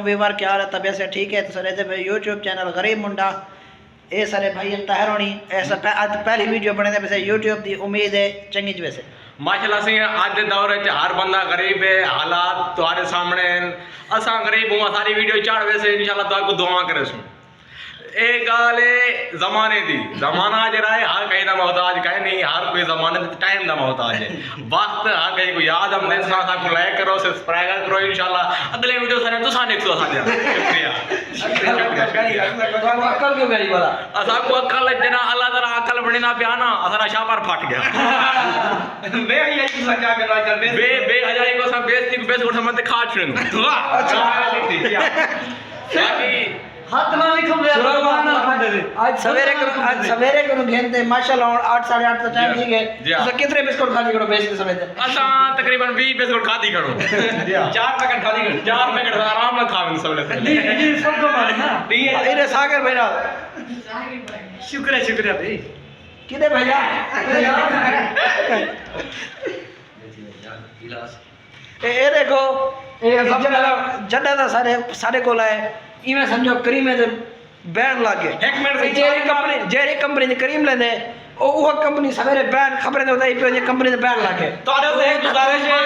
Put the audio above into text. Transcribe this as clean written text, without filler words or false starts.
Weaver क्या हाल है? तबीयत से ठीक है? तो सर इधर यूट्यूब चैनल गरीब मुंडा ये सारे भाई तहर होनी ऐसा अज पहली वीडियो बने वैसे यूट्यूब की उम्मीद है चंगी ज वैसे माशाल्लाह से आज के दौर च हर बंदा गरीब है, हालात तुम्हारे सामने हैं। असा गरीब हूँ सारी वीडियो चाड़ वैसे इंशाल्लाह तो आपको दुआ करे सू एक गाल है जमाने दी जमाना जरा है हर कहीं का मोहताज कहीं नहीं हर कोई जमाने टाइम का मोहताज है वक्त हर कहीं को याद हम देना को लाइक करो सब्सक्राइब करो इंशाल्लाह अगले वीडियो सारे तो साने 100 शुक्रिया अक्ल क्यों गरीब वाला असा को अक्ल जना अल्लाह ताला अक्ल बने ना पिया ना असरा शापर फट गया बे यही को क्या करना चल बे हजारी को सब बेइज्जती को बेइज्जती उठा मत खा छुन वाह अच्छा बाकी हाथ ना लिखो आज सवेरे को घेनते माशाल्लाह 8 साढ़े 8 टाइम ठीक है तो कितने बिस्कुट खाली करो बेचते समय असा तकरीबन 20 बिस्कुट खाती करो 4 पैकेट खाती करो 4 पैकेट आराम से खावें सब ये सब को मारे ना इरे सागर भाई ना शुक्रिया भाई किधर भैया ए देखो जड्डा था सारे को लाए इवें समझो करीम है बैन लागे एक मिनट जेरी कंपनी ने करीम लेंदे वो कंपनी सवेरे बैन खबर नहीं होता ये कंपनी ने बैन लागे तो गुजारिश है